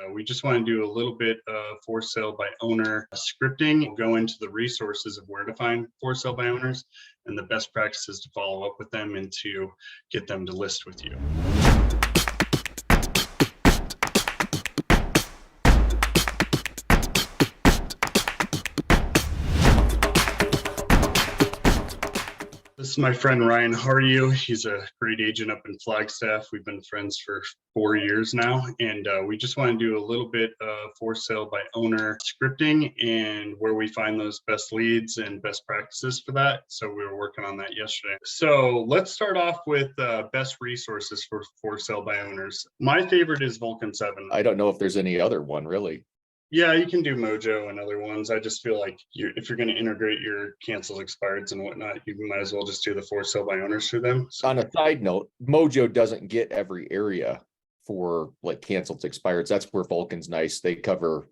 We just want to do a little bit of for sale by owner scripting. We'll go into the resources of where to find for sale by owners and the best practices to follow up with them and to get them to list with you. This is my friend RYAN HARJU. He's a great agent up in Flagstaff. We've been friends for 4 years now, and we just want to do a little bit of for sale by owner scripting and where we find those best leads and best practices for that. So we were working on that yesterday. So let's start off with best resources for sale by owners. My favorite is Vulcan 7. I don't know if there's any other one really. Yeah, you can do Mojo and other ones. I just feel like if you're going to integrate your cancels, expireds, and whatnot, you might as well just do the for sale by owners through them. So, on a side note, Mojo doesn't get every area for like canceled, expireds. That's where Vulcan's nice. They cover,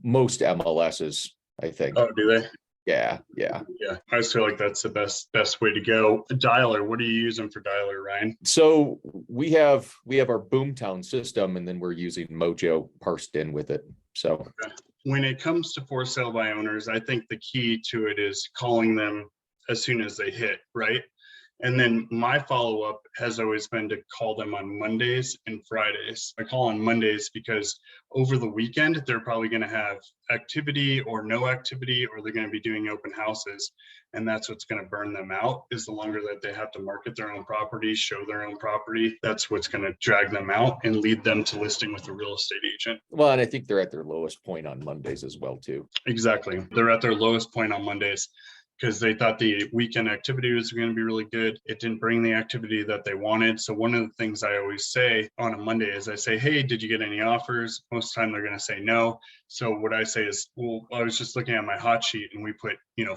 most MLSs, I think. Oh, do they? Yeah. I just feel like that's the best way to go. Dialer, what are you using for Dialer, Ryan? So we have our Boomtown system, and then we're using Mojo parsed in with it. So okay. When it comes to for sale by owners, I think the key to it is calling them as soon as they hit, right? And then my follow-up has always been to call them on Mondays and Fridays. I call on Mondays because over the weekend, they're probably going to have activity or no activity, or they're going to be doing open houses. And that's what's going to burn them out, is the longer that they have to market their own property, show their own property. That's what's going to drag them out and lead them to listing with a real estate agent. Well, and I think they're at their lowest point on Mondays as well, too. Exactly. They're at their lowest point on Mondays, because they thought the weekend activity was going to be really good. It didn't bring the activity that they wanted. So one of the things I always say on a Monday is I say, hey, did you get any offers? Most of the time they're going to say no. So what I say is, well, I was just looking at my hot sheet and we put,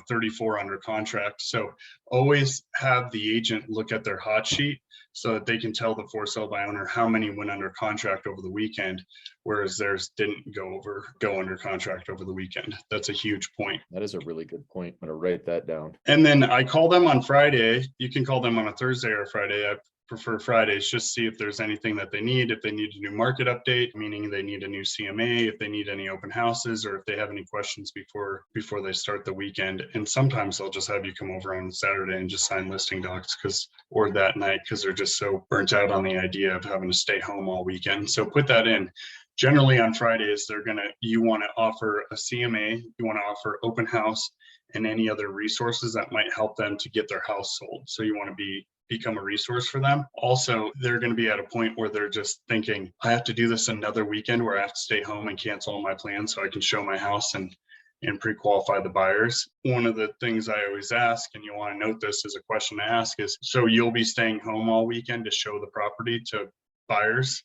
34 under contract. So always have the agent look at their hot sheet so that they can tell the for sale by owner how many went under contract over the weekend, whereas theirs didn't go under contract over the weekend. That's a huge point. That is a really good point. I'm going to write that down. And then I call them on Friday. You can call them on a Thursday or a Friday. I prefer Fridays, just see if there's anything that they need. If they need a new market update, meaning they need a new CMA, if they need any open houses, or if they have any questions before they start the weekend. And sometimes they'll just have you come over on Saturday and just sign listing docs or that night, because they're just so burnt out on the idea of having to stay home all weekend. So put that in. Generally on Fridays, you want to offer a CMA, you want to offer open house and any other resources that might help them to get their house sold. So you want to become a resource for them. Also, they're going to be at a point where they're just thinking, I have to do this another weekend where I have to stay home and cancel all my plans so I can show my house and pre-qualify the buyers. One of the things I always ask, and you want to note this as a question to ask, is, so you'll be staying home all weekend to show the property to buyers?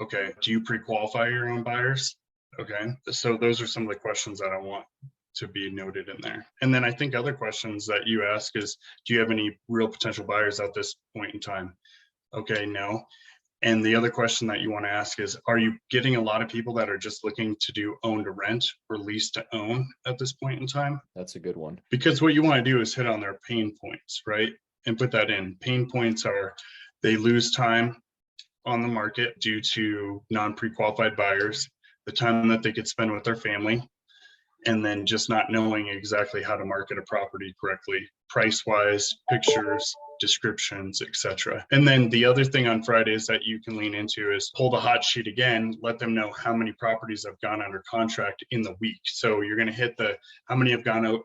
Okay. Do you pre-qualify your own buyers? Okay. So those are some of the questions that I want to be noted in there. And then I think other questions that you ask is, do you have any real potential buyers at this point in time? Okay, no. And the other question that you want to ask is, are you getting a lot of people that are just looking to do own to rent or lease to own at this point in time? That's a good one. Because what you want to do is hit on their pain points, right? And put that in. Pain points are, they lose time on the market due to non-pre-qualified buyers, the time that they could spend with their family, and then just not knowing exactly how to market a property correctly, price-wise, pictures, descriptions, etc. And then the other thing on Fridays that you can lean into is pull the hot sheet again, let them know how many properties have gone under contract in the week. So you're going to hit how many have gone out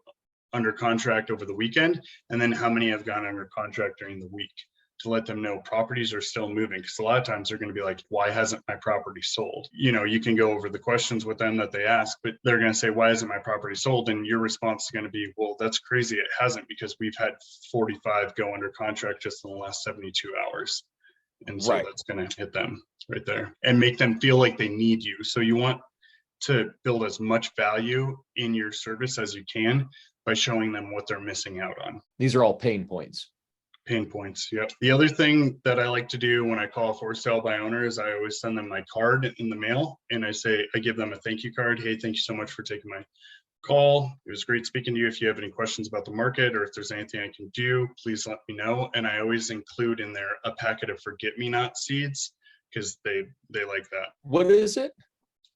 under contract over the weekend, and then how many have gone under contract during the week, to let them know properties are still moving. Because a lot of times they're going to be like, why hasn't my property sold? You can go over the questions with them that they ask, but they're going to say, why isn't my property sold? And your response is going to be, well, that's crazy. It hasn't, because we've had 45 go under contract just in the last 72 hours. And so That's going to hit them right there and make them feel like they need you. So you want to build as much value in your service as you can by showing them what they're missing out on. These are all pain points. Pain points. Yep. The other thing that I like to do when I call for sale by owner is I always send them my card in the mail, and I give them a thank you card. Hey, thank you so much for taking my call. It was great speaking to you. If you have any questions about the market or if there's anything I can do, please let me know. And I always include in there a packet of forget-me-not seeds, because they like that. What is it?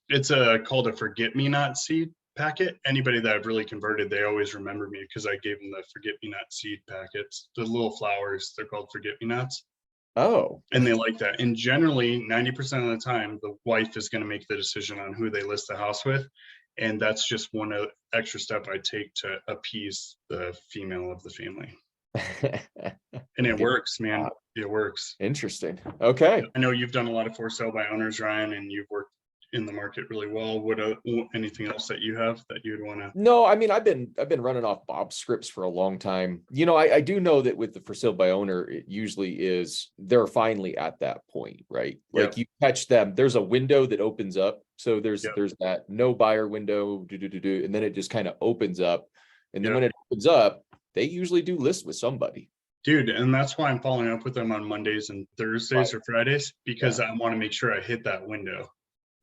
It's called a forget-me-not seed packet. Anybody that I've really converted, they always remember me because I gave them the forget-me-not seed packets. The little flowers, they're called forget-me-nots. Oh, And they like that. And generally 90% of the time, the wife is going to make the decision on who they list the house with. And that's just one extra step I take to appease the female of the family. And it works, man. It works. Interesting. Okay. I know you've done a lot of for sale by owners, Ryan, and you've worked in the market really well. What anything else that you have that you'd want to? No, I mean, I've been running off Bob scripts for a long time. You know, I do know that with the for sale by owner, it usually is they're finally at that point, right? Like you catch them, there's a window that opens up. So there's that no buyer window, and then it just kind of opens up. And then when it opens up, they usually do list with somebody. Dude, and that's why I'm following up with them on Mondays and Thursdays or Fridays, because I want to make sure I hit that window.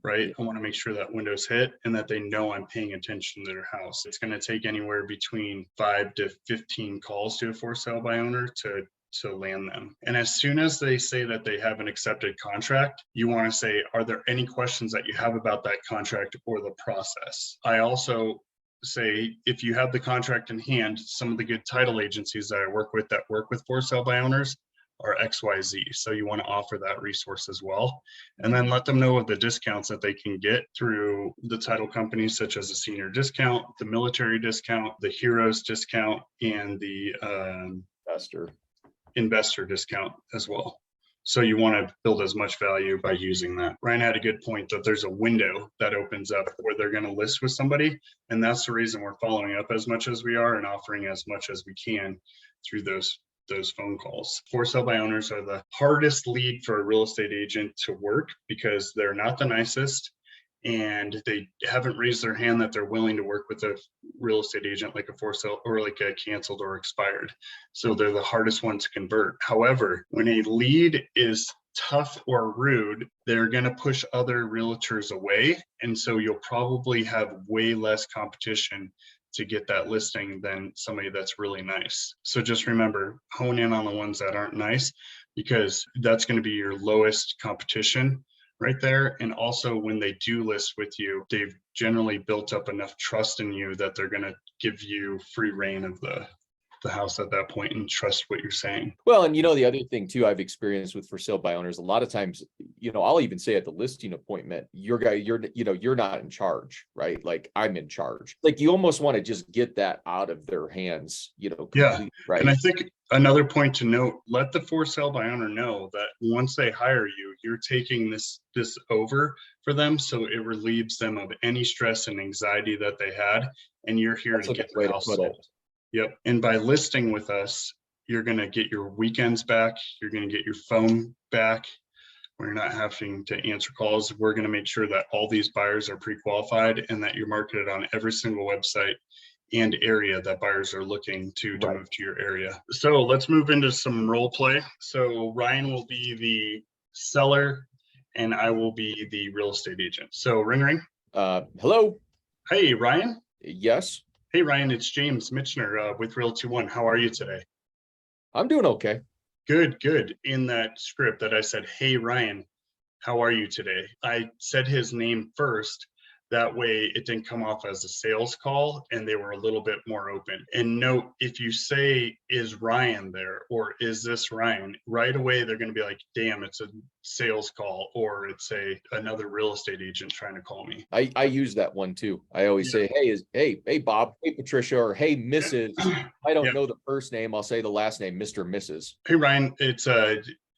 Right. I want to make sure that window's hit and that they know I'm paying attention to their house. It's going to take anywhere between 5 to 15 calls to a for sale by owner to land them. And as soon as they say that they have an accepted contract, you want to say, are there any questions that you have about that contract or the process? I also say, if you have the contract in hand, some of the good title agencies that I work with for sale by owners are XYZ. So you want to offer that resource as well. And then let them know of the discounts that they can get through the title companies, such as the senior discount, the military discount, the heroes discount, and the investor discount as well. So you want to build as much value by using that. Ryan had a good point that there's a window that opens up where they're going to list with somebody. And that's the reason we're following up as much as we are and offering as much as we can through those phone calls. For sale by owners are the hardest lead for a real estate agent to work because they're not the nicest and they haven't raised their hand that they're willing to work with a real estate agent like a for sale or like a canceled or expired. So they're the hardest one to convert. However, when a lead is tough or rude, they're going to push other realtors away. And so you'll probably have way less competition to get that listing than somebody that's really nice. So just remember, hone in on the ones that aren't nice, because that's going to be your lowest competition right there. And also when they do list with you, they've generally built up enough trust in you that they're going to give you free reign of the house at that point and trust what you're saying. Well, and you know, the other thing too, I've experienced with for sale by owners, a lot of times, you know, I'll even say at the listing appointment, you're not in charge, right? Like I'm in charge. Like you almost want to just get that out of their hands, you know, right? And I think another point to note, let the for sale by owner know that once they hire you, you're taking this over for them. So it relieves them of any stress and anxiety that they had. And you're here to get the house sold. Yep. And by listing with us, you're going to get your weekends back. You're going to get your phone back. We're not having to answer calls. We're going to make sure that all these buyers are pre-qualified and that you're marketed on every single website and area that buyers are looking to move to your area. So let's move into some role play. So Ryan will be the seller and I will be the real estate agent. So ring. Hello. Hey, Ryan. Yes. Hey, Ryan, it's James Mitchner with Realtor 1. How are you today? I'm doing okay. Good. In that script that I said, hey, Ryan, how are you today? I said his name first. That way it didn't come off as a sales call and they were a little bit more open. And note, if you say, is Ryan there or is this Ryan, right away they're going to be like, damn, it's a sales call or it's another real estate agent trying to call me. I use that one too. I always say, hey Bob, hey Patricia, or hey Mrs. I don't know the first name. I'll say the last name, Mr. Mrs. Hey Ryan, it's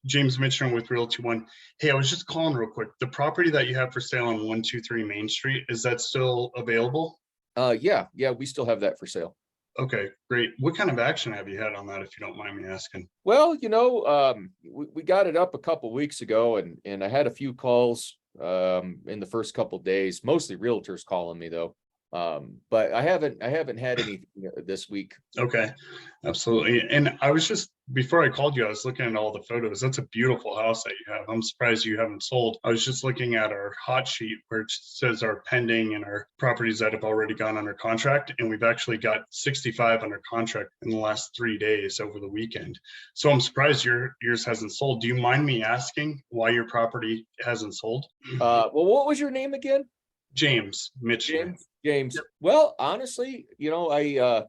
James Mitchell with Realty 1. Hey, I was just calling real quick. The property that you have for sale on 123 Main Street, is that still available? Yeah, we still have that for sale. Okay, great. What kind of action have you had on that, if you don't mind me asking? Well, you know, we got it up a couple weeks ago, and I had a few calls in the first couple of days, mostly realtors calling me though. But I haven't had anything this week. Okay, absolutely. And I was just, before I called you, I was looking at all the photos. That's a beautiful house that you have. I'm surprised you haven't sold. I was just looking at our hot sheet where it says our pending and our properties that have already gone under contract. And we've actually got 65 under contract in the last 3 days over the weekend. So I'm surprised yours hasn't sold. Do you mind me asking why your property hasn't sold? Well, what was your name again? Mitch. James. Well, honestly, the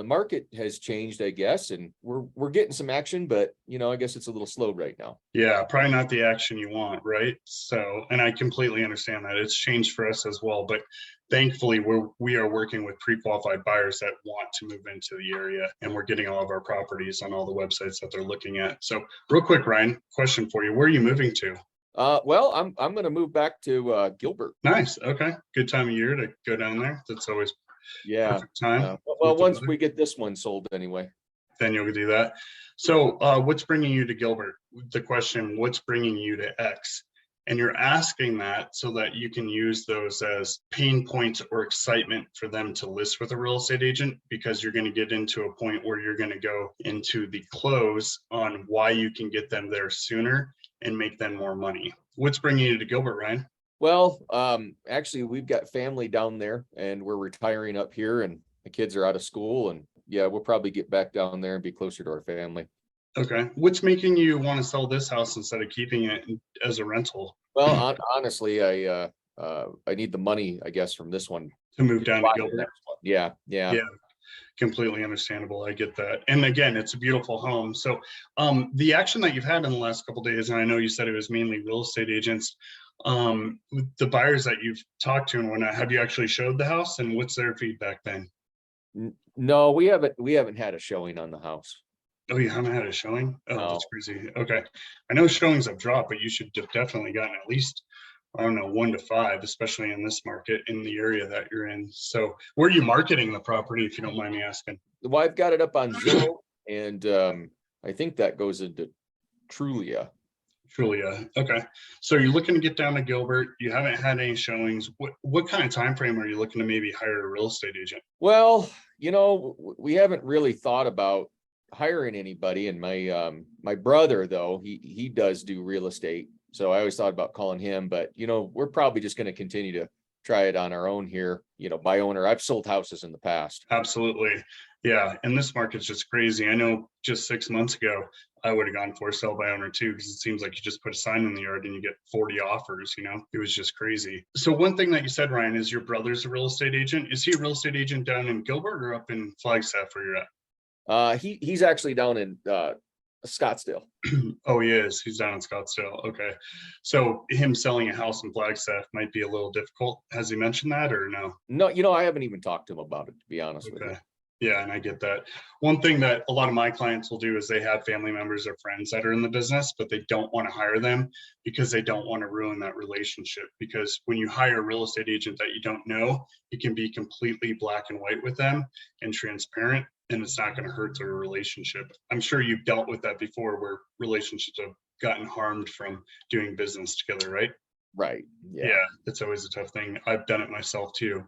market has changed, I guess, and we're getting some action, but I guess it's a little slow right now. Yeah, probably not the action you want, right? So, and I completely understand that. It's changed for us as well, but thankfully we are working with pre-qualified buyers that want to move into the area, and we're getting all of our properties on all the websites that they're looking at. So real quick, Ryan, question for you. Where are you moving to? Well, I'm going to move back to Gilbert. Nice. Okay. Good time of year to go down there. That's always perfect time. Well, once we get this one sold anyway. Then you'll do that. So what's bringing you to Gilbert? The question, what's bringing you to X? And you're asking that so that you can use those as pain points or excitement for them to list with a real estate agent, because you're going to get into a point where you're going to go into the close on why you can get them there sooner and make them more money. What's bringing you to Gilbert, Ryan? Well, actually, we've got family down there, and we're retiring up here, and the kids are out of school, and yeah, we'll probably get back down there and be closer to our family. Okay. What's making you want to sell this house instead of keeping it as a rental? Well, honestly, I need the money, I guess, from this one to move down to Gilbert. Yeah. Completely understandable. I get that. And again, it's a beautiful home. So the action that you've had in the last couple of days, and I know you said it was mainly real estate agents, the buyers that you've talked to and whatnot, have you actually showed the house, and what's their feedback been? No, we haven't had a showing on the house. Oh, you haven't had a showing? Oh, no. That's crazy. Okay. I know showings have dropped, but you should have definitely gotten at least, I don't know, 1 to 5, especially in this market in the area that you're in. So where are you marketing the property, if you don't mind me asking? Well, I've got it up on Zillow, and I think that goes into Trulia. Okay. So you're looking to get down to Gilbert. You haven't had any showings. What kind of time frame are you looking to maybe hire a real estate agent? Well, we haven't really thought about hiring anybody, and my brother, though, he does do real estate, so I always thought about calling him, but we're probably just going to continue to try it on our own here, by owner. I've sold houses in the past. Absolutely. Yeah. And this market's just crazy. I know just 6 months ago, I would have gone for sell by owner too, because it seems like you just put a sign in the yard and you get 40 offers, it was just crazy. So one thing that you said, Ryan, is your brother's a real estate agent. Is he a real estate agent down in Gilbert or up in Flagstaff where you're at? He's actually down in Scottsdale. Oh, he is. He's down in Scottsdale. Okay. So him selling a house in Flagstaff might be a little difficult. Has he mentioned that or no? No, I haven't even talked to him about it, to be honest with you. Yeah, and I get that. One thing that a lot of my clients will do is they have family members or friends that are in the business, but they don't want to hire them because they don't want to ruin that relationship. Because when you hire a real estate agent that you don't know, you can be completely black and white with them and transparent, and it's not going to hurt their relationship. I'm sure you've dealt with that before, where relationships have gotten harmed from doing business together, right? Right. Yeah, it's always a tough thing. I've done it myself too.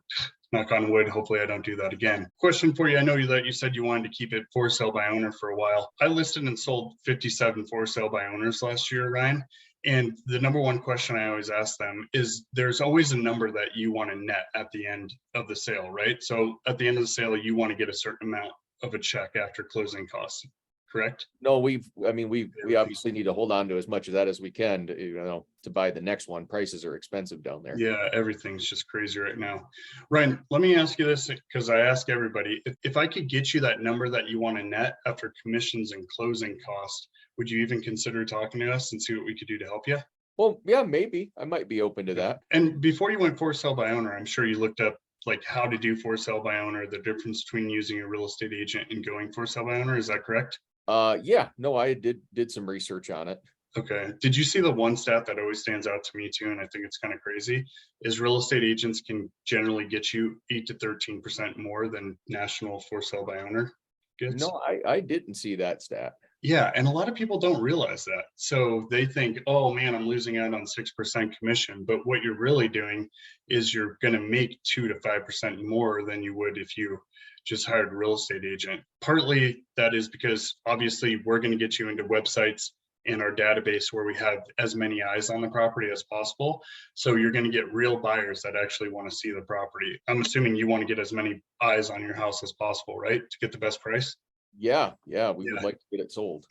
Knock on wood, hopefully I don't do that again. Question for you. I know that you said you wanted to keep it for sale by owner for a while. I listed and sold 57 for sale by owners last year, Ryan. And the number one question I always ask them is, there's always a number that you want to net at the end of the sale, right? So at the end of the sale, you want to get a certain amount of a check after closing costs, correct? No, we obviously need to hold on to as much of that as we can to buy the next one. Prices are expensive down there. Yeah, everything's just crazy right now. Ryan, let me ask you this, because I ask everybody, if I could get you that number that you want to net after commissions and closing costs, would you even consider talking to us and see what we could do to help you? Well, yeah, maybe. I might be open to that. And before you went for sale by owner, I'm sure you looked up like how to do for sale by owner, the difference between using a real estate agent and going for sale by owner. Is that correct? Yeah, no, I did some research on it. Okay. Did you see the one stat that always stands out to me too, and I think it's kind of crazy, is real estate agents can generally get you 8 to 13% more than national for sale by owner gets? No, I didn't see that stat. Yeah, and a lot of people don't realize that. So they think, oh man, I'm losing out on 6% commission. But what you're really doing is you're going to make 2 to 5% more than you would if you just hired a real estate agent. Partly that is because obviously we're going to get you into websites in our database where we have as many eyes on the property as possible. So you're going to get real buyers that actually want to see the property. I'm assuming you want to get as many eyes on your house as possible, right? To get the best price? Yeah, we would like to get it sold.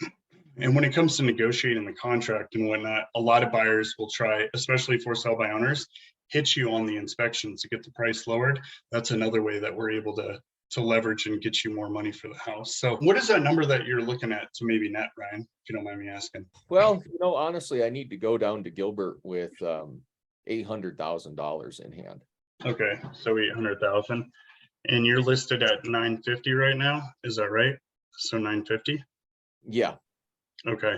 And when it comes to negotiating the contract and whatnot, a lot of buyers will try, especially for sale by owners, hit you on the inspections to get the price lowered, that's another way that we're able to leverage and get you more money for the house. So what is that number that you're looking at to maybe net, Ryan, if you don't mind me asking? Well, honestly, I need to go down to Gilbert with $800,000 in hand. Okay, so 800,000, and you're listed at 950 right now, is that right? So 950. Yeah. Okay,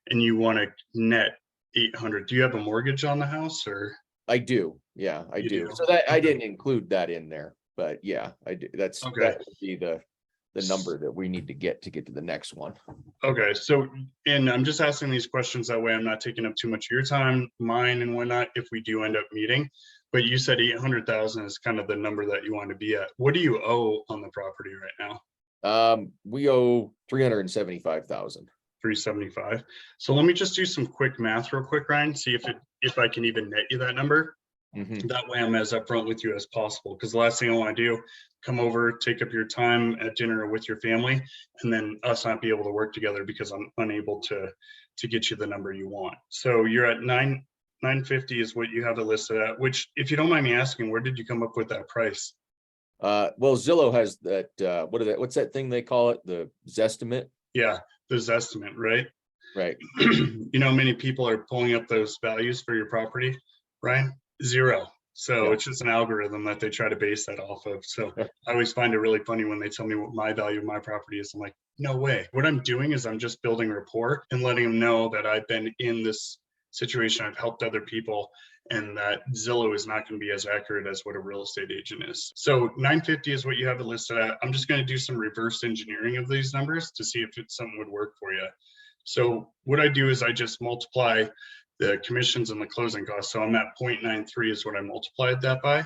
and you want to net 800. Do you have a mortgage on the house, or? I do. Yeah, I You do. do. So that I Okay. didn't include that in there, but yeah, I do. That Okay. would be the number that we need to get to the next one. Okay, so, and I'm just asking these questions that way I'm not taking up too much of your time, mine and whatnot, if we do end up meeting. But you said 800,000 is kind of the number that you want to be at. What do you owe on the property right now? We owe 375,000. 375. So let me just do some quick math real quick, Ryan, see if I can even net you that number. Mm-hmm. That way I'm as upfront with you as possible, because the last thing I want to do, come over, take up your time at dinner or with your family, and then us not be able to work together because I'm unable to get you the number you want. So you're at 950 is what you have it listed at, which, if you don't mind me asking, where did you come up with that price? Well, Zillow has that, what's that thing they call it? The Zestimate? Yeah, the Zestimate, right? Right. You know how many people are pulling up those values for your property, Ryan? 0. So Yeah. It's just an algorithm that they try to base that off of. So I always find it really funny when they tell me what my value of my property is. I'm like, no way. What I'm doing is I'm just building rapport and letting them know that I've been in this situation. I've helped other people, and that Zillow is not going to be as accurate as what a real estate agent is. So 950 is what you have it listed at. I'm just going to do some reverse engineering of these numbers to see if something would work for you. So what I do is I just multiply the commissions and the closing costs. So I'm at 0.93 is what I multiplied that by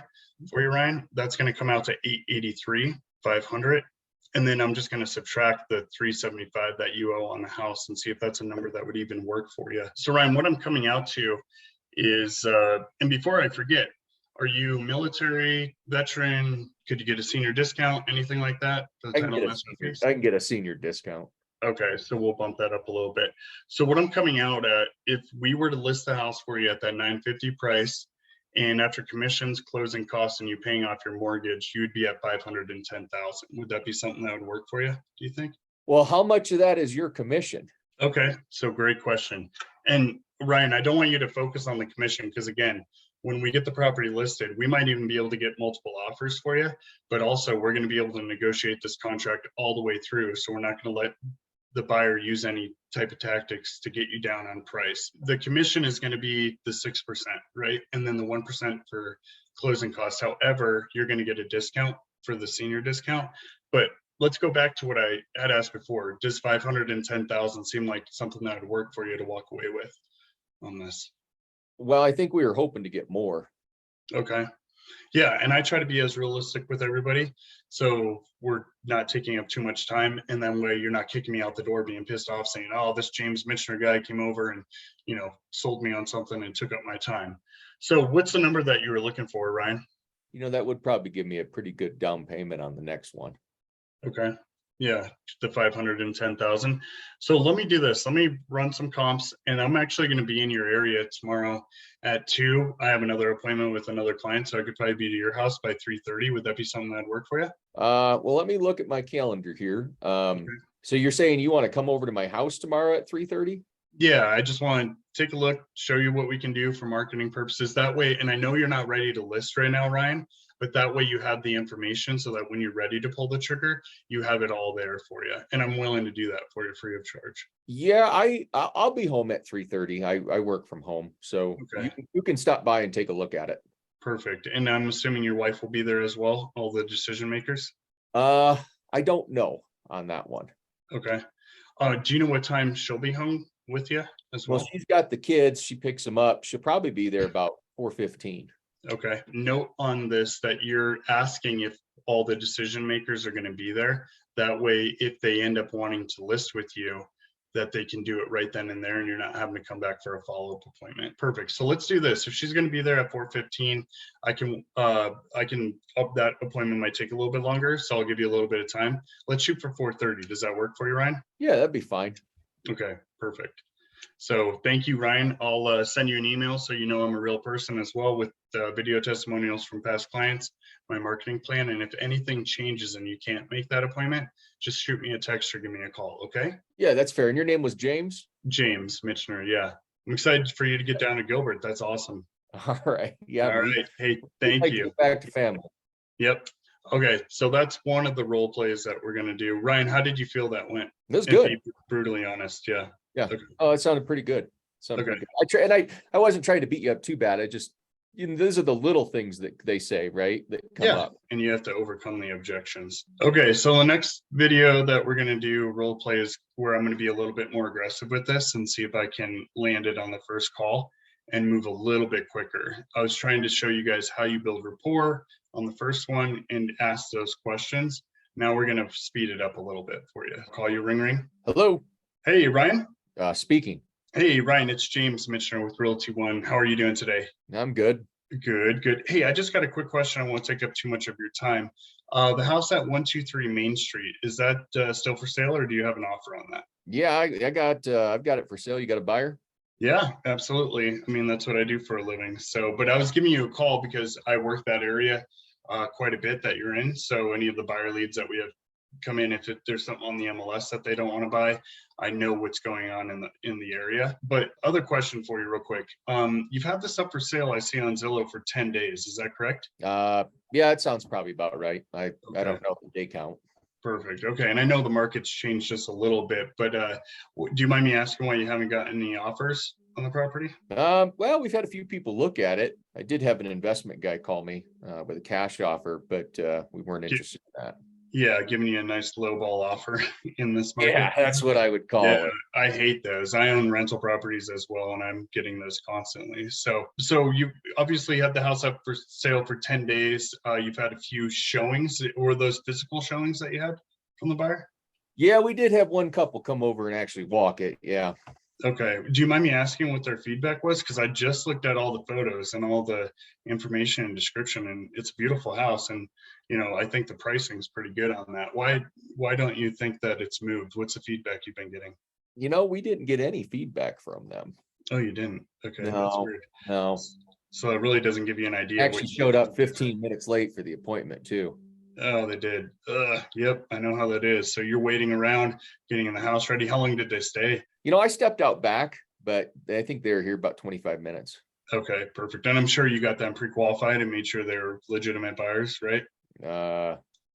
for you, Ryan. That's going to come out to 883,500. And then I'm just going to subtract the 375 that you owe on the house and see if that's a number that would even work for you. So Ryan, what I'm coming out to is, and before I forget, are you military, veteran? Could you get a senior discount, anything like that? I can get a senior discount. Okay, so we'll bump that up a little bit. So what I'm coming out at, if we were to list the house for you at that 950 price, and after commissions, closing costs, and you paying off your mortgage, you'd be at 510,000. Would that be something that would work for you, do you think? Well, how much of that is your commission? Okay, so great question. And Ryan, I don't want you to focus on the commission, because again, when we get the property listed, we might even be able to get multiple offers for you, but also we're going to be able to negotiate this contract all the way through. So we're not going to let the buyer use any type of tactics to get you down on price. The commission is going to be the 6%, right? And then the 1% for closing costs. However, you're going to get a discount for the senior discount. But let's go back to what I had asked before. Does 510,000 seem like something that would work for you to walk away with on this? Well, I think we were hoping to get more. Okay. Yeah, and I try to be as realistic with everybody, so we're not taking up too much time, and that way you're not kicking me out the door being pissed off saying, oh, this James Michener guy came over and, sold me on something and took up my time. So what's the number that you were looking for, Ryan? That would probably give me a pretty good down payment on the next one. Okay. Yeah, the 510,000. So let me do this. Let me run some comps, and I'm actually going to be in your area tomorrow at 2. I have another appointment with another client, so I could probably be to your house by 3:30. Would that be something that'd work for you? Well, let me look at my calendar here. Okay. So you're saying you want to come over to my house tomorrow at 3:30? Yeah, I just want to take a look, show you what we can do for marketing purposes. That way, and I know you're not ready to list right now, Ryan, but that way you have the information so that when you're ready to pull the trigger, you have it all there for you. And I'm willing to do that for you free of charge. Yeah, I'll be home at 3:30. I work from home, so okay. You can stop by and take a look at it. Perfect. And I'm assuming your wife will be there as well, all the decision makers? I don't know on that one. Okay. Do you know what time she'll be home with you as well? Well, she's got the kids. She picks them up. She'll probably be there about 4:15. Okay. Note on this that you're asking if all the decision makers are going to be there. That way, if they end up wanting to list with you, that they can do it right then and there, and you're not having to come back for a follow-up appointment. Perfect. So let's do this. If she's going to be there at 4:15, I can up that appointment. Might take a little bit longer, so I'll give you a little bit of time. Let's shoot for 4:30. Does that work for you, Ryan? Yeah, that'd be fine. Okay, perfect. So thank you, Ryan. I'll send you an email so you know I'm a real person as well, with video testimonials from past clients, my marketing plan. And if anything changes and you can't make that appointment, just shoot me a text or give me a call. Okay. Yeah, that's fair. And your name was James? James Mitchner. Yeah. I'm excited for you to get down to Gilbert. That's awesome. All right. Yeah. All right. Hey, thank you. Get back to family. Yep. Okay. So that's one of the role plays that we're going to do. Ryan, how did you feel that went? It was good. Be brutally honest. Yeah. Yeah. Okay. Oh, it sounded pretty good. Okay. I wasn't trying to beat you up too bad. I just, those are the little things that they say, right? That come up. And you have to overcome the objections. Okay. So the next video that we're going to do role play is where I'm going to be a little bit more aggressive with this and see if I can land it on the first call and move a little bit quicker. I was trying to show you guys how you build rapport on the first one and ask those questions. Now we're going to speed it up a little bit for you. Call you, ring, ring. Hello. Hey, Ryan. Speaking. Hey, Ryan, it's James Mitchner with Realty One. How are you doing today? I'm good. Good, good. Hey, I just got a quick question. I won't take up too much of your time. The house at 123 Main Street, is that still for sale, or do you have an offer on that? Yeah, I've got it for sale. You got a buyer? Yeah, absolutely. I mean, that's what I do for a living. So, but I was giving you a call because I work that area quite a bit that you're in. So any of the buyer leads that we have come in, if there's something on the MLS that they don't want to buy, I know what's going on in the area. But other question for you real quick. You've had this up for sale, I see on Zillow, for 10 days. Is that correct? Yeah, it sounds probably about right. I don't know the day count. Perfect. Okay. And I know the market's changed just a little bit, but do you mind me asking why you haven't gotten any offers on the property? Well, we've had a few people look at it. I did have an investment guy call me with a cash offer, but we weren't interested in that. Yeah, giving you a nice lowball offer in this market. Yeah, that's what I would call it. I hate those. I own rental properties as well, and I'm getting those constantly. So you obviously had the house up for sale for 10 days. You've had a few showings, or those physical showings that you had from the buyer? Yeah, we did have one couple come over and actually walk it. Yeah. Okay. Do you mind me asking what their feedback was? Because I just looked at all the photos and all the information and description, and it's a beautiful house. And, I think the pricing is pretty good on that. Why don't you think that it's moved? What's the feedback you've been getting? We didn't get any feedback from them. Oh, you didn't? Okay. No, that's weird. No. So it really doesn't give you an idea. Actually showed up 15 minutes late for the appointment too. Oh, they did. Yep. I know how that is. So you're waiting around, getting the house ready. How long did they stay? I stepped out back, but I think they were here about 25 minutes. Okay, perfect. And I'm sure you got them pre-qualified and made sure they're legitimate buyers, right?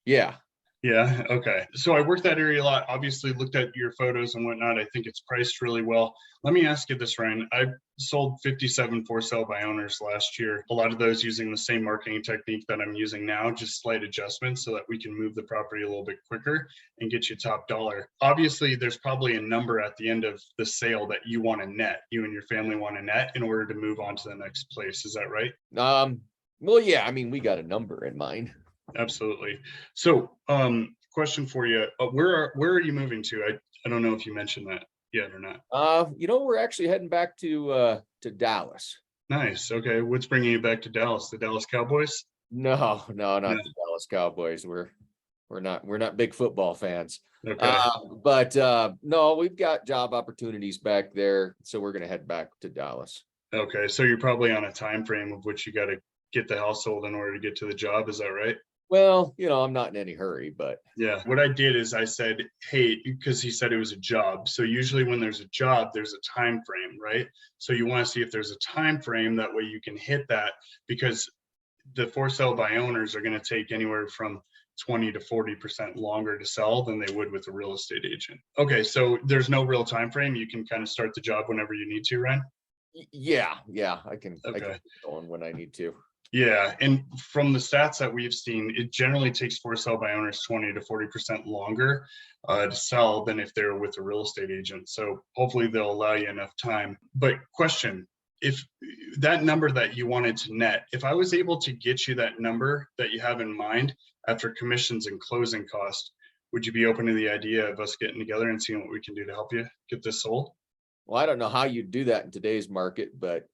Yeah. Yeah. Okay. So I worked that area a lot, obviously looked at your photos and whatnot. I think it's priced really well. Let me ask you this, Ryan. I sold 57 for sale by owners last year. A lot of those using the same marketing technique that I'm using now, just slight adjustments so that we can move the property a little bit quicker and get you top dollar. Obviously, there's probably a number at the end of the sale that you want to net, you and your family want to net in order to move on to the next place. Is that right? Well, yeah, we got a number in mind. Absolutely. So, question for you: where are you moving to? I don't know if you mentioned that yet or not. We're actually heading back to Dallas. Nice. Okay, what's bringing you back to Dallas? The Dallas Cowboys? No, not the Dallas Cowboys. We're not big football fans. Okay. But no, we've got job opportunities back there, so we're gonna head back to Dallas. Okay, so you're probably on a time frame of which you got to get the house sold in order to get to the job. Is that right? Well, I'm not in any hurry, but yeah, what I did is I said, hey, because he said it was a job. So usually when there's a job, there's a time frame, right? So you want to see if there's a time frame, that way you can hit that, because the for sale by owners are going to take anywhere from 20 to 40% longer to sell than they would with a real estate agent. Okay, so there's no real time frame. You can kind of start the job whenever you need to, Ryan? Yeah, I can Okay. I can get going when I need to. Yeah, and from the stats that we've seen, it generally takes for sale by owners 20 to 40% longer to sell than if they're with a real estate agent. So hopefully they'll allow you enough time. But question, if that number that you wanted to net, if I was able to get you that number that you have in mind after commissions and closing costs, would you be open to the idea of us getting together and seeing what we can do to help you get this sold? Well, I don't know how you do that in today's market, but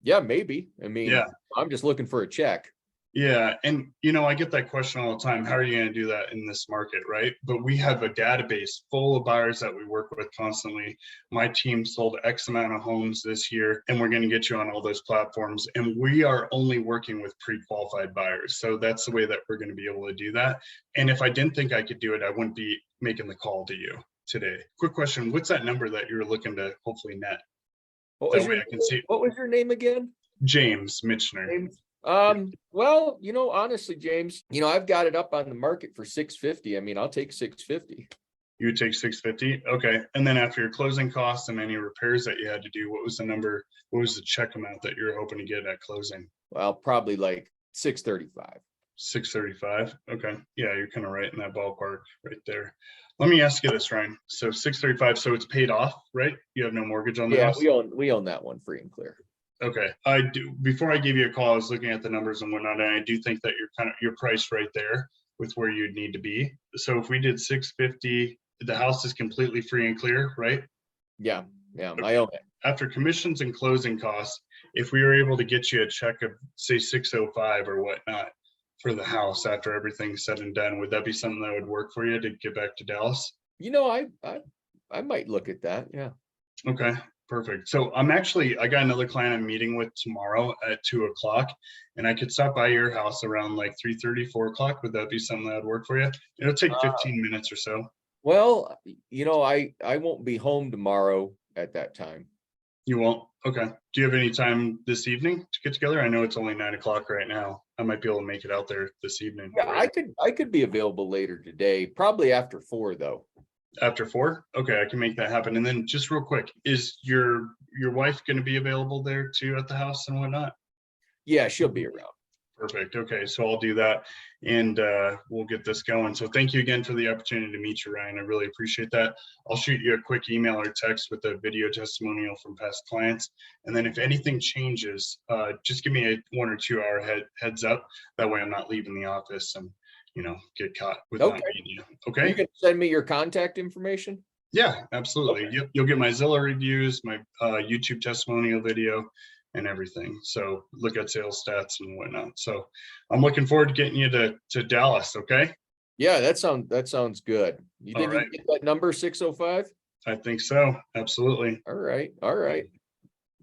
yeah, maybe. Yeah. I'm just looking for a check. Yeah, and I get that question all the time. How are you going to do that in this market, right? But we have a database full of buyers that we work with constantly. My team sold X amount of homes this year, and we're going to get you on all those platforms. And we are only working with pre-qualified buyers. So that's the way that we're going to be able to do that. And if I didn't think I could do it, I wouldn't be making the call to you today. Quick question, what's that number that you're looking to hopefully net? That way I can see. What was your name again? James Mitchner. James. Well, honestly, James, I've got it up on the market for 650. I mean, I'll take 650. You would take 650. Okay. And then after your closing costs and any repairs that you had to do, what was the number? What was the check amount that you're hoping to get at closing? Well, probably like 635. 635. Okay. Yeah, you're kind of right in that ballpark right there. Let me ask you this, Ryan. So 635, so it's paid off, right? You have no mortgage on the house? Yeah, we own that one free and clear. Okay. I do. Before I gave you a call, I was looking at the numbers and whatnot, and I do think that you're priced right there with where you'd need to be. So if we did 650, the house is completely free and clear, right? Yeah, I own it. After commissions and closing costs, if we were able to get you a check of say 605 or whatnot for the house after everything's said and done, would that be something that would work for you to get back to Dallas? I might look at that. Yeah. Okay. Perfect. So I got another client I'm meeting with tomorrow at 2:00, and I could stop by your house around like 3:30, 4:00. Would that be something that would work for you? It'll take 15 minutes or so. Well, I won't be home tomorrow at that time. You won't? Okay. Do you have any time this evening to get together? I know it's only 9:00 right now. I might be able to make it out there this evening. Yeah, I could be available later today, probably after 4 though. After 4? Okay, I can make that happen. And then just real quick, is your wife going to be available there too at the house and whatnot? Yeah, she'll be around. Perfect. Okay, so I'll do that and we'll get this going. So thank you again for the opportunity to meet you, Ryan. I really appreciate that. I'll shoot you a quick email or text with a video testimonial from past clients. And then if anything changes, just give me a 1 or 2 hour heads up. That way I'm not leaving the office and get caught with not meeting you. Okay. You can send me your contact information. Yeah, absolutely. Okay. You'll get my Zillow reviews, my YouTube testimonial video, and everything. So look at sales stats and whatnot. So I'm looking forward to getting you to Dallas. Okay. Yeah, that sounds good. You think you can get that number 605? I think so. Absolutely. All right.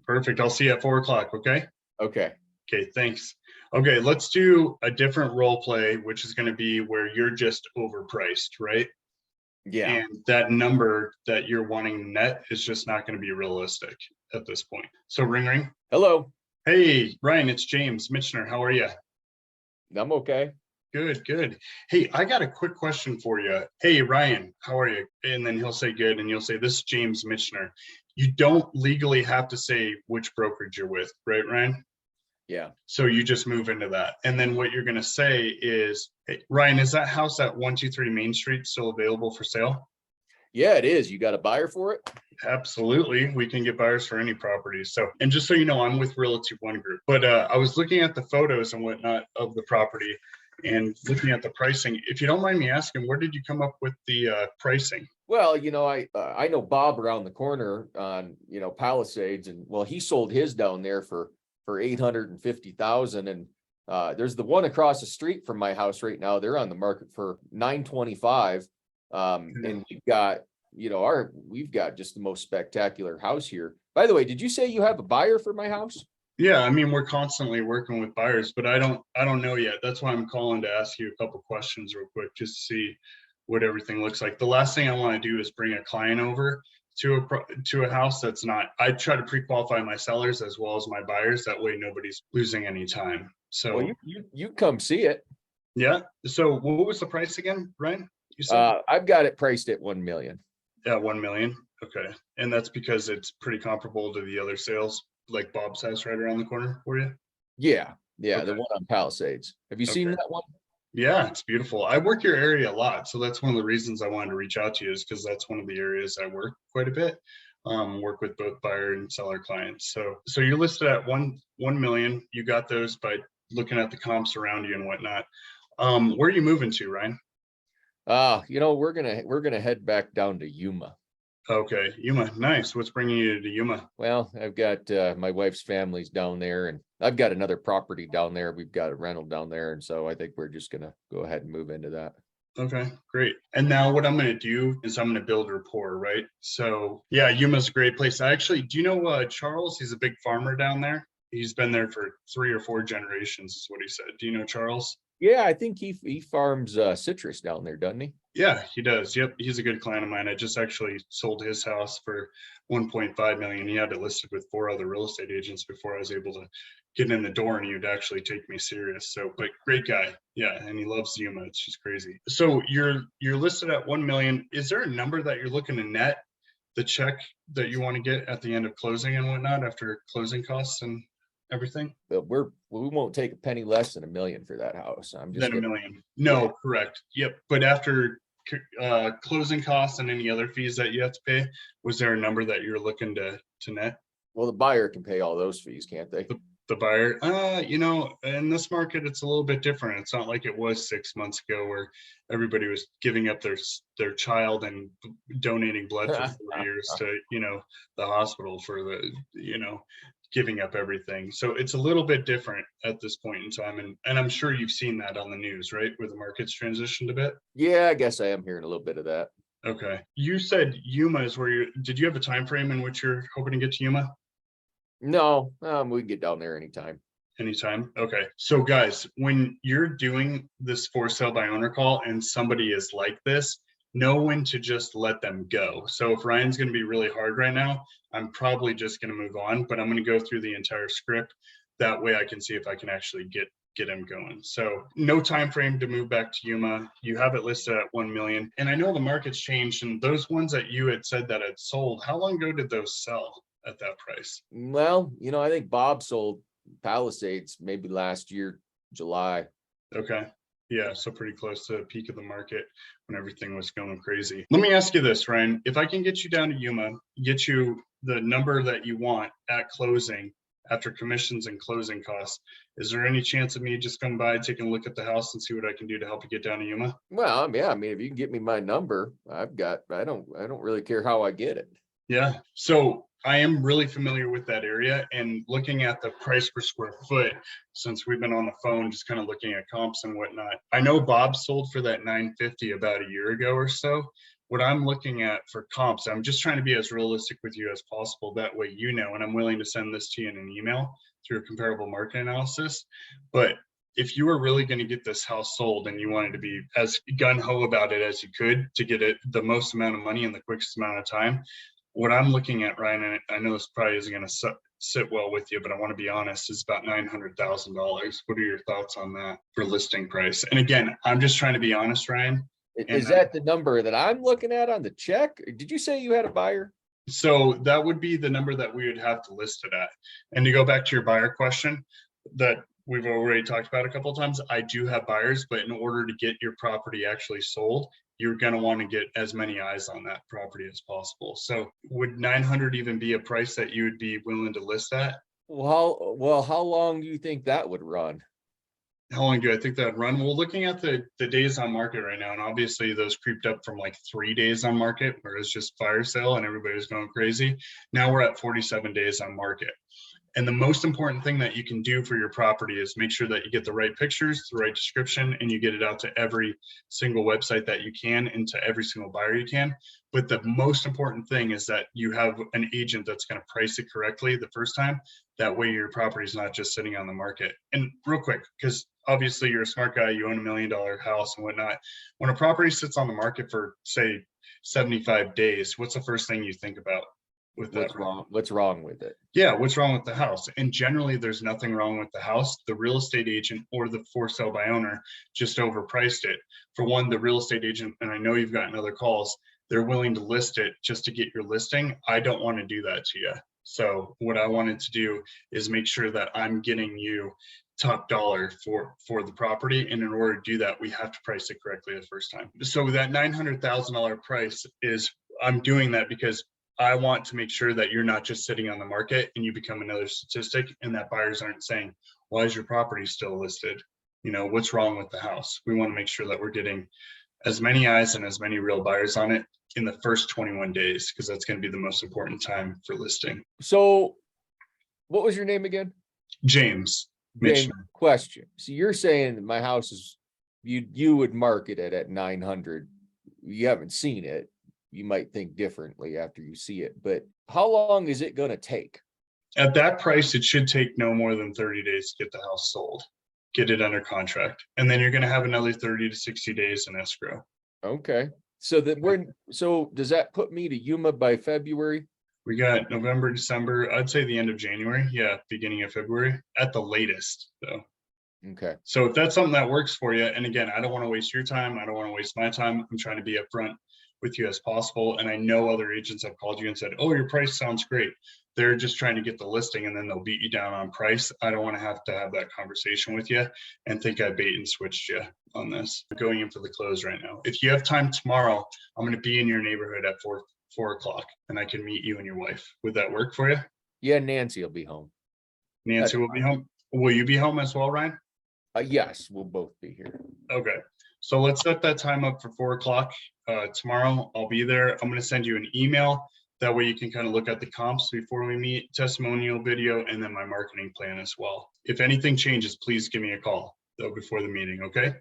Perfect. I'll see you at 4:00. Okay. Okay. Okay. Thanks. Okay. Let's do a different role play, which is going to be where you're just overpriced, right? Yeah. And that number that you're wanting net is just not going to be realistic at this point. So ring. Hello. Hey, Ryan, it's James Mitchner. How are you? I'm okay. Good. Hey, I got a quick question for you. Hey, Ryan, how are you? And then he'll say good, and you'll say, this is James Mitchner. You don't legally have to say which brokerage you're with, right, Ryan? Yeah. So you just move into that. And then what you're going to say is, hey, Ryan, is that house at 123 Main Street still available for sale? Yeah, it is. You got a buyer for it? Absolutely. We can get buyers for any property. So, and just so you know, I'm with Realty One Group, but I was looking at the photos and whatnot of the property and looking at the pricing. If you don't mind me asking, where did you come up with the pricing? Well, I know Bob around the corner on, Palisades, and well, he sold his down there for 850,000. And there's the one across the street from my house right now. They're on the market for 925. And we've got just the most spectacular house here. By the way, did you say you have a buyer for my house? Yeah, I mean, we're constantly working with buyers, but I don't know yet. That's why I'm calling to ask you a couple questions real quick, just to see what everything looks like. The last thing I want to do is bring a client over to a house that's not. I try to pre-qualify my sellers as well as my buyers. That way nobody's losing any time. So well, you come see it. Yeah. So what was the price again, Ryan? You said I've got it priced at 1 million. Yeah, 1 million. Okay. And that's because it's pretty comparable to the other sales, like Bob's house right around the corner for you? Yeah. Okay. The one on Palisades. Have you seen that one? Yeah, it's beautiful. I work your area a lot. So that's one of the reasons I wanted to reach out to you, is because that's one of the areas I work quite a bit. Work with both buyer and seller clients. So you're listed at 1 million. You got those by looking at the comps around you and whatnot. Where are you moving to, Ryan? We're gonna head back down to Yuma. Okay, Yuma, nice. What's bringing you to Yuma? Well, I've got my wife's family's down there, and I've got another property down there. We've got a rental down there, and so I think we're just gonna go ahead and move into that. Okay, great. And now what I'm going to do is I'm going to build rapport, right? So yeah, Yuma's a great place. I actually, do you know Charles? He's a big farmer down there. He's been there for 3 or 4 generations, is what he said. Do you know Charles? Yeah, I think he farms citrus down there, doesn't he? Yeah, he does. Yep, he's a good client of mine. I just actually sold his house for 1.5 million. He had it listed with 4 other real estate agents before I was able to get in the door, and he would actually take me serious. So, but great guy. Yeah, and he loves Yuma. It's just crazy. So you're listed at 1 million. Is there a number that you're looking to net the check that you want to get at the end of closing and whatnot after closing costs and everything? But we won't take a penny less than $1 million for that house. I'm just Than $1 million. No, yeah. correct. Yep. But after closing costs and any other fees that you have to pay, was there a number that you're looking to net? Well, the buyer can pay all those fees, can't they? The buyer, in this market, it's a little bit different. It's not like it was 6 months ago where everybody was giving up their child and donating blood for 4 years to, the hospital for giving up everything. So it's a little bit different at this point in time. And I'm sure you've seen that on the news, right? Where the market's transitioned a bit. Yeah, I guess I am hearing a little bit of that. Okay. You said Yuma is where did you have a time frame in which you're hoping to get to Yuma? No, we can get down there anytime. Anytime. Okay. So guys, when you're doing this for sale by owner call and somebody is like this, know when to just let them go. So if Ryan's going to be really hard right now, I'm probably just going to move on, but I'm going to go through the entire script. That way I can see if I can actually get him going. So no time frame to move back to Yuma. You have it listed at 1 million. And I know the market's changed, and those ones that you had said that had sold, how long ago did those sell at that price? Well, I think Bob sold Palisades maybe last year, July. Okay. Yeah, so pretty close to the peak of the market when everything was going crazy. Let me ask you this, Ryan. If I can get you down to Yuma, get you the number that you want at closing after commissions and closing costs, is there any chance of me just coming by, taking a look at the house and see what I can do to help you get down to Yuma? Well, yeah, I mean, if you can get me my number, I don't really care how I get it. Yeah. So I am really familiar with that area, and looking at the price per square foot, since we've been on the phone, just kind of looking at comps and whatnot. I know Bob sold for that 950 about a year ago or so. What I'm looking at for comps, I'm just trying to be as realistic with you as possible. That way, and I'm willing to send this to you in an email through a comparable market analysis. But if you were really going to get this house sold and you wanted to be as gung-ho about it as you could to get it the most amount of money in the quickest amount of time, what I'm looking at, Ryan, and I know this probably isn't going to sit well with you, but I want to be honest, is about $900,000. What are your thoughts on that for listing price? And again, I'm just trying to be honest, Ryan. Is that the number that I'm looking at on the check? Did you say you had a buyer? So that would be the number that we would have to list it at. And to go back to your buyer question that we've already talked about a couple of times, I do have buyers, but in order to get your property actually sold, you're going to want to get as many eyes on that property as possible. So would 900 even be a price that you would be willing to list at? Well, how long do you think that would run? How long do I think that run? Well, looking at the days on market right now, and obviously those creeped up from like 3 days on market, where it's just fire sale and everybody was going crazy. Now we're at 47 days on market. And the most important thing that you can do for your property is make sure that you get the right pictures, the right description, and you get it out to every single website that you can and to every single buyer you can. But the most important thing is that you have an agent that's going to price it correctly the first time. That way your property is not just sitting on the market. And real quick, because obviously you're a smart guy, you own $1 million house and whatnot. When a property sits on the market for, say, 75 days, what's the first thing you think about? What's wrong with it? Yeah, what's wrong with the house? And generally there's nothing wrong with the house. The real estate agent or the for sale by owner just overpriced it. For one, the real estate agent, and I know you've gotten other calls, they're willing to list it just to get your listing. I don't want to do that to you. So what I wanted to do is make sure that I'm getting you top dollar for the property. And in order to do that, we have to price it correctly the first time. So that $900,000 price is, I'm doing that because I want to make sure that you're not just sitting on the market and you become another statistic, and that buyers aren't saying, why is your property still listed? What's wrong with the house? We want to make sure that we're getting as many eyes and as many real buyers on it in the first 21 days, because that's going to be the most important time for listing. So what was your name again? James. James, question. So you're saying that my house is, you would market it at 900. You haven't seen it. You might think differently after you see it, but how long is it going to take? At that price, it should take no more than 30 days to get the house sold, get it under contract. And then you're going to have another 30 to 60 days in escrow. Okay. So does that put me to Yuma by February? We got November, December, I'd say the end of January. Yeah, beginning of February at the latest, though. Okay. So if that's something that works for you, and again, I don't want to waste your time. I don't want to waste my time. I'm trying to be upfront with you as possible. And I know other agents have called you and said, oh, your price sounds great. They're just trying to get the listing and then they'll beat you down on price. I don't want to have that conversation with you and think I bait and switched you on this. I'm going in for the close right now. If you have time tomorrow, I'm going to be in your neighborhood at 4 o'clock and I can meet you and your wife. Would that work for you? Yeah, Nancy will be home. Nancy will be home. Will you be home as well, Ryan? Yes, we'll both be here. Okay. So let's set that time up for 4 o'clock tomorrow. I'll be there. I'm going to send you an email. That way you can kind of look at the comps before we meet, testimonial video, and then my marketing plan as well. If anything changes, please give me a call though before the meeting. Okay.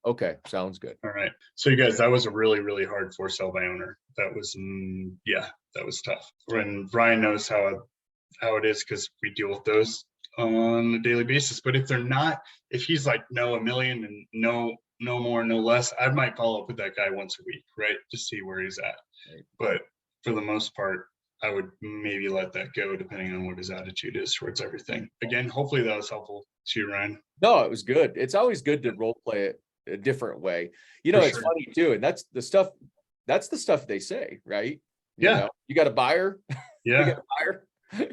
Okay. Sounds good. All right. So you guys, that was a really, really hard for sale by owner. That was, that was tough. And Brian knows how it is because we deal with those on a daily basis. But if they're not, if he's like, no, $1 million and no more, no less, I might follow up with that guy once a week, right? To see where he's at. Right. But for the most part, I would maybe let that go depending on what his attitude is towards everything. Again, hopefully that was helpful to you, Ryan. No, it was good. It's always good to role play it a different way. It's funny too. And that's the stuff they say, right? You got a buyer? Yeah. You got a buyer?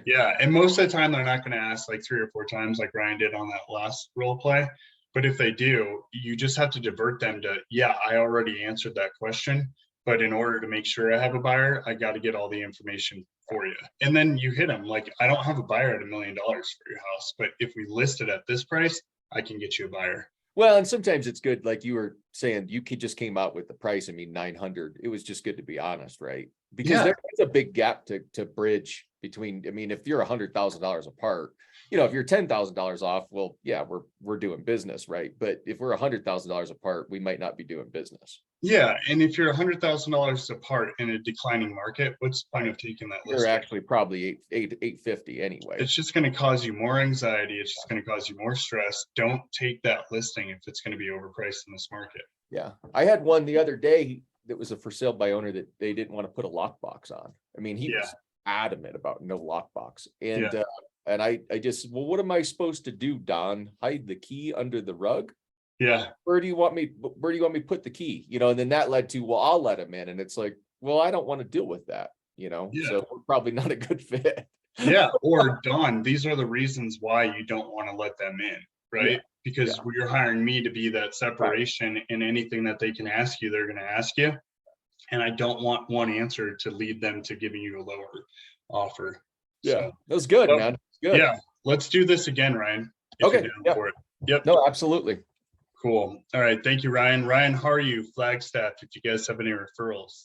Yeah. And most of the time they're not going to ask like 3 or 4 times like Ryan did on that last role play. But if they do, you just have to divert them to, yeah, I already answered that question. But in order to make sure I have a buyer, I got to get all the information for you. And then you hit them like, I don't have a buyer at $1 million for your house, but if we list it at this price, I can get you a buyer. Well, and sometimes it's good, like you were saying, you just came out with the price. 900. It was just good to be honest, right? Because there's a big gap to bridge between. If you're $100,000 apart, if you're $10,000 off, well, yeah, we're doing business, right? But if we're $100,000 apart, we might not be doing business. Yeah, and if you're $100,000 apart in a declining market, what's the point of taking that listing? You're actually probably 850 anyway. It's just going to cause you more anxiety. It's just going to cause you more stress. Don't take that listing if it's going to be overpriced in this market. Yeah, I had one the other day that was a for sale by owner that they didn't want to put a lockbox on. He was adamant about no lockbox, and I just, well, what am I supposed to do, Don? Hide the key under the rug? Yeah. Where do you want me to put the key? And then that led to, well, I'll let him in. And it's like, well, I don't want to deal with that, so we're probably not a good fit. Yeah. Or Don, these are the reasons why you don't want to let them in, right? Yeah. Because you're hiring me to be that separation, and anything that they can ask you, they're going to ask you. And I don't want one answer to lead them to giving you a lower offer. Yeah. So, that was good, man. Good. Yeah. Let's do this again, Ryan. Okay. For it. Yep. No, absolutely. Cool. All right. Thank you, Ryan. RYAN HARJU, Flagstaff, if you guys have any referrals.